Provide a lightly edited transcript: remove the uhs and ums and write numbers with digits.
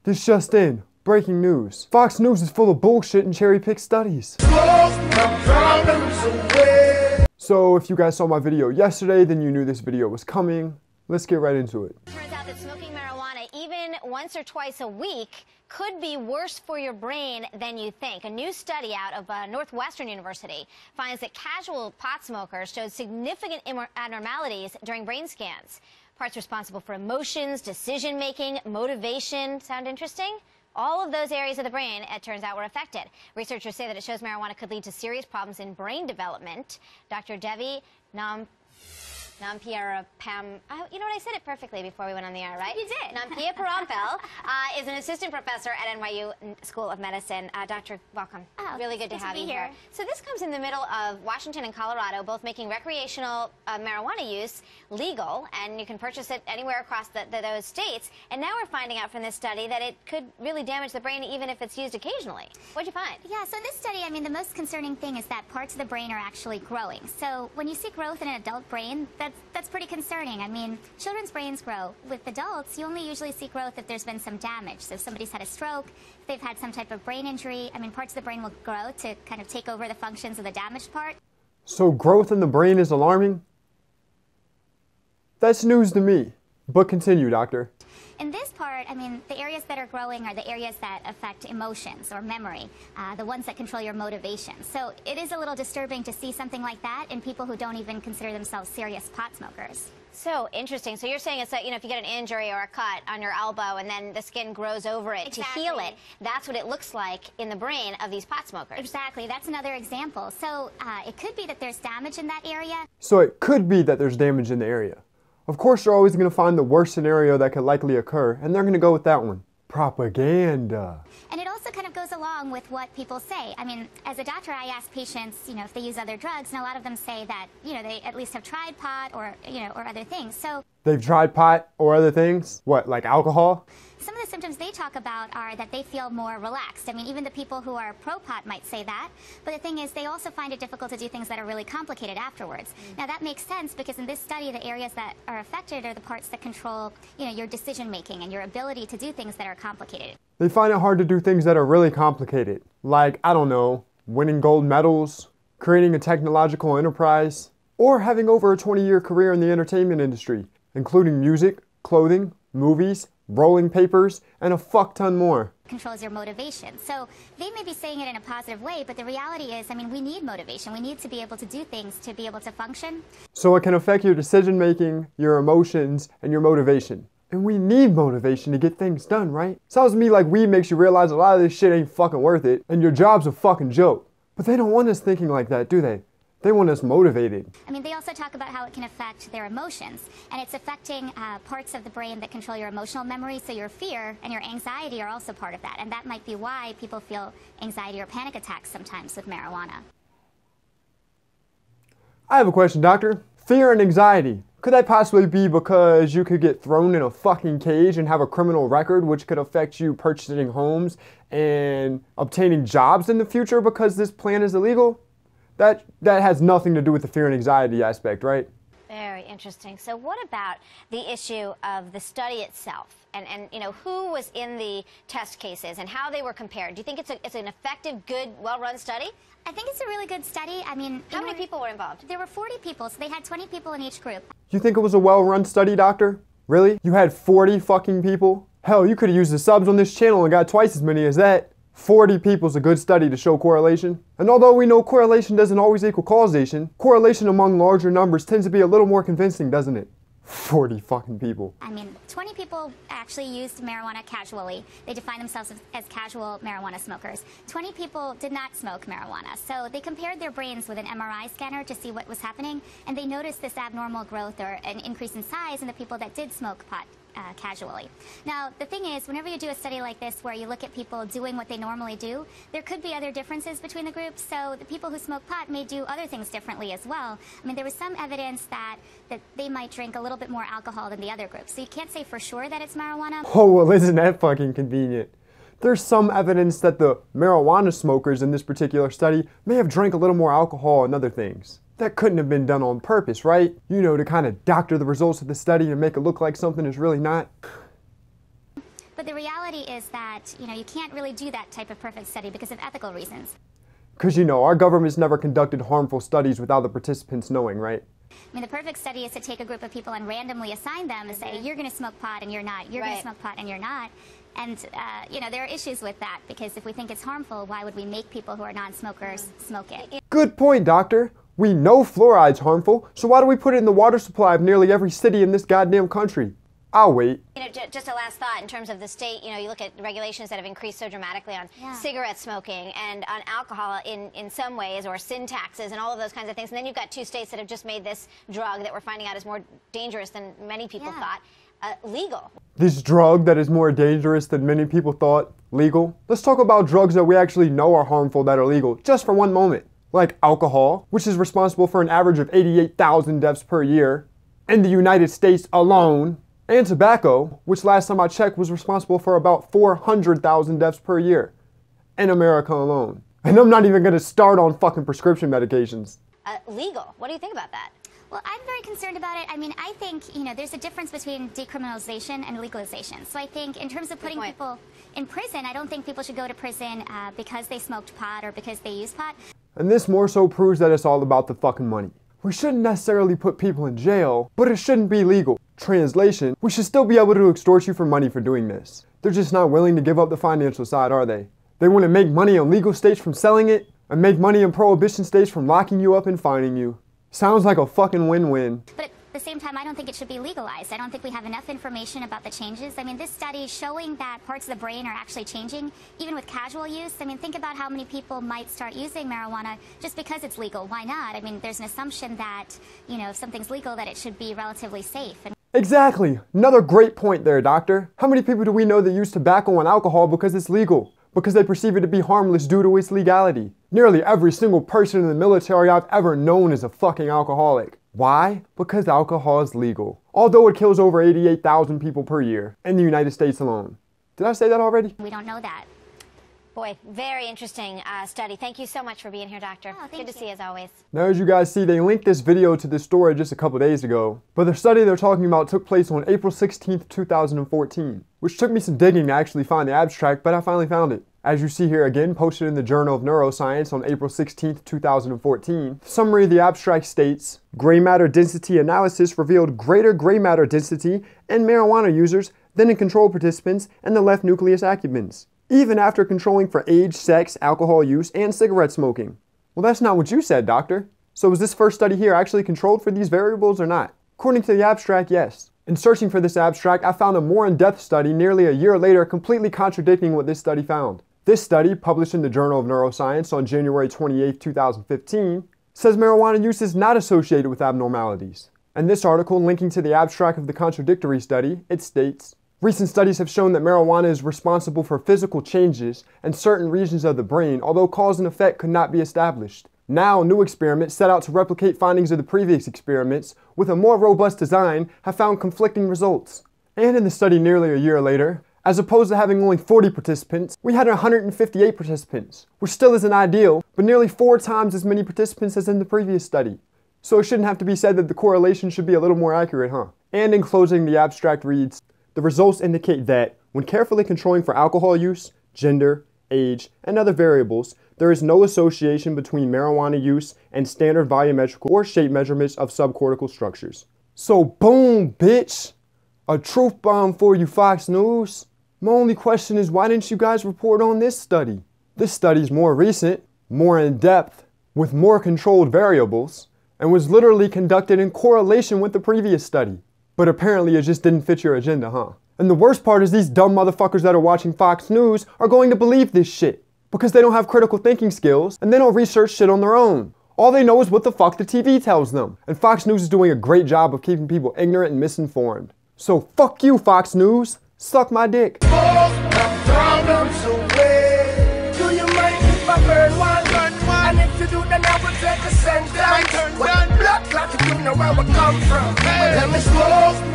This just in. Breaking news. Fox News is full of bullshit and cherry-picked studies. So if you guys saw my video yesterday, then you knew this video was coming. Let's get right into it. Turns out that smoking marijuana, even once or twice a week, could be worse for your brain than you think. A new study out of Northwestern University finds that casual pot smokers showed significant abnormalities during brain scans. Parts responsible for emotions, decision-making, motivation. Sound interesting? All of those areas of the brain, it turns out, were affected. Researchers say that it shows marijuana could lead to serious problems in brain development. Dr. Devi Nampiaparampil, you know what, I said it perfectly before we went on the air, right? You did. Nampiaparampil is an assistant professor at NYU School of Medicine. Doctor, welcome. Oh, really good to have you here. So this comes in the middle of Washington and Colorado, both making recreational marijuana use legal, and you can purchase it anywhere across those states. And now we're finding out from this study that it could really damage the brain even if it's used occasionally. What'd you find? Yeah, so in this study, I mean, the most concerning thing is that parts of the brain are actually growing. So when you see growth in an adult brain, that's pretty concerning. I mean, children's brains grow. With adults, you only usually see growth if there's been some damage. So if somebody's had a stroke, if they've had some type of brain injury, I mean, parts of the brain will grow to kind of take over the functions of the damaged part. So growth in the brain is alarming? That's news to me. But continue, doctor. In this part, I mean, the areas that are growing are the areas that affect emotions or memory, the ones that control your motivation. So it is a little disturbing to see something like that in people who don't even consider themselves serious pot smokers. So interesting. So you're saying it's like, you know, if you get an injury or a cut on your elbow and then the skin grows over it to heal it, that's what it looks like in the brain of these pot smokers. Exactly. That's another example. So it could be that there's damage in that area. So it could be that there's damage in the area. Of course, they're always going to find the worst scenario that could likely occur, and they're going to go with that one. Propaganda. And it also kind of goes along with what people say. I mean, as a doctor, I ask patients, you know, if they use other drugs, and a lot of them say that, you know, they at least have tried pot or, you know, or other things. So they've tried pot or other things? What, like alcohol? Some of the symptoms they talk about are that they feel more relaxed. I mean, even the people who are pro-pot might say that. But the thing is, they also find it difficult to do things that are really complicated afterwards. Now, that makes sense because in this study, the areas that are affected are the parts that control, you know, your decision-making and your ability to do things that are complicated. They find it hard to do things that are really complicated. Like, I don't know, winning gold medals, creating a technological enterprise, or having over a 20-year career in the entertainment industry, including music, clothing, movies, rolling papers, and a fuck ton more. Controls your motivation. So they may be saying it in a positive way, but the reality is, I mean, we need motivation. We need to be able to do things to be able to function. So it can affect your decision making, your emotions, and your motivation. And we need motivation to get things done, right? Sounds to me like weed makes you realize a lot of this shit ain't fucking worth it, and your job's a fucking joke. But they don't want us thinking like that, do they? They want us motivated. I mean, they also talk about how it can affect their emotions, and it's affecting parts of the brain that control your emotional memory, so your fear and your anxiety are also part of that, and that might be why people feel anxiety or panic attacks sometimes with marijuana. I have a question, doctor. Fear and anxiety. Could that possibly be because you could get thrown in a fucking cage and have a criminal record, which could affect you purchasing homes and obtaining jobs in the future because this plan is illegal? That has nothing to do with the fear and anxiety aspect, right? Very interesting. So what about the issue of the study itself and you know, who was in the test cases and how they were compared? Do you think it's an effective, good, well-run study? I think it's a really good study. I mean, how many people were involved? There were 40 people, so they had 20 people in each group. You think it was a well-run study, doctor? Really? You had 40 fucking people? Hell, you could have used the subs on this channel and got twice as many as that. 40 people is a good study to show correlation. And although we know correlation doesn't always equal causation, correlation among larger numbers tends to be a little more convincing, doesn't it? 40 fucking people. I mean, 20 people actually used marijuana casually. They define themselves as casual marijuana smokers. 20 people did not smoke marijuana. So they compared their brains with an MRI scanner to see what was happening, and they noticed this abnormal growth or an increase in size in the people that did smoke pot casually. Now, the thing is, whenever you do a study like this where you look at people doing what they normally do, there could be other differences between the groups, so the people who smoke pot may do other things differently as well. I mean, there was some evidence that they might drink a little bit more alcohol than the other groups, so you can't say for sure that it's marijuana. Oh, well, isn't that fucking convenient? There's some evidence that the marijuana smokers in this particular study may have drank a little more alcohol and other things. That couldn't have been done on purpose, right? You know, to kind of doctor the results of the study and make it look like something is really not. But the reality is that, you can't really do that type of perfect study because of ethical reasons. Because our government's never conducted harmful studies without the participants knowing, right? I mean, the perfect study is to take a group of people and randomly assign them and say, you're going to smoke pot and you're not, you're going to smoke pot and you're not. And, there are issues with that, because if we think it's harmful, why would we make people who are non-smokers smoke it? Good point, doctor. We know fluoride's harmful, so why do we put it in the water supply of nearly every city in this goddamn country? I'll wait. Just a last thought in terms of the state, you look at regulations that have increased so dramatically on cigarette smoking and on alcohol in some ways, or sin taxes and all of those kinds of things. And then you've got 2 states that have just made this drug that we're finding out is more dangerous than many people thought, legal. This drug that is more dangerous than many people thought, legal? Let's talk about drugs that we actually know are harmful that are legal, just for one moment. Like alcohol, which is responsible for an average of 88,000 deaths per year in the United States alone. And tobacco, which last time I checked was responsible for about 400,000 deaths per year in America alone. And I'm not even going to start on fucking prescription medications. Legal. What do you think about that? Well, I'm very concerned about it. I mean, I think, there's a difference between decriminalization and legalization. So I think in terms of putting people in prison, I don't think people should go to prison because they smoked pot or because they used pot. And this more so proves that it's all about the fucking money. We shouldn't necessarily put people in jail, but it shouldn't be legal. Translation, we should still be able to extort you for money for doing this. They're just not willing to give up the financial side, are they? They want to make money in legal states from selling it, and make money in prohibition states from locking you up and fining you. Sounds like a fucking win-win. But at the same time, I don't think it should be legalized. I don't think we have enough information about the changes. I mean, this study showing that parts of the brain are actually changing, even with casual use. I mean, think about how many people might start using marijuana just because it's legal. Why not? I mean, there's an assumption that, if something's legal, that it should be relatively safe. Exactly. Another great point there, doctor. How many people do we know that use tobacco and alcohol because it's legal? Because they perceive it to be harmless due to its legality. Nearly every single person in the military I've ever known is a fucking alcoholic. Why? Because alcohol is legal. Although it kills over 88,000 people per year in the United States alone. Did I say that already? We don't know that. Boy, very interesting study. Thank you so much for being here, Doctor. Good to see you as always. Now, as you guys see, they linked this video to this story just a couple days ago. But the study they're talking about took place on April 16th, 2014. Which took me some digging to actually find the abstract, but I finally found it. As you see here again, posted in the Journal of Neuroscience on April 16th, 2014. The summary of the abstract states, gray matter density analysis revealed greater gray matter density in marijuana users than in control participants and the left nucleus accumbens, even after controlling for age, sex, alcohol use, and cigarette smoking. Well, that's not what you said, doctor. So was this first study here actually controlled for these variables or not? According to the abstract, yes. In searching for this abstract, I found a more in-depth study nearly a year later completely contradicting what this study found. This study, published in the Journal of Neuroscience on January 28, 2015, says marijuana use is not associated with abnormalities. In this article, linking to the abstract of the contradictory study, it states, recent studies have shown that marijuana is responsible for physical changes in certain regions of the brain, although cause and effect could not be established. Now, new experiments set out to replicate findings of the previous experiments with a more robust design have found conflicting results. And in the study nearly a year later, as opposed to having only 40 participants, we had 158 participants, which still isn't ideal, but nearly 4 times as many participants as in the previous study. So it shouldn't have to be said that the correlation should be a little more accurate, huh? And in closing, the abstract reads, the results indicate that, when carefully controlling for alcohol use, gender, age, and other variables, there is no association between marijuana use and standard volumetrical or shape measurements of subcortical structures. So boom, bitch! A truth bomb for you, Fox News. My only question is, why didn't you guys report on this study? This study is more recent, more in-depth, with more controlled variables, and was literally conducted in correlation with the previous study. But apparently it just didn't fit your agenda, huh? And the worst part is these dumb motherfuckers that are watching Fox News are going to believe this shit. Because they don't have critical thinking skills, and they don't research shit on their own. All they know is what the fuck the TV tells them. And Fox News is doing a great job of keeping people ignorant and misinformed. So fuck you, Fox News. Suck my dick. Problems away. Do you mind if I burn one? And if you do, then I will take a sentence. When blood clot, you know where we come from. Let me smoke.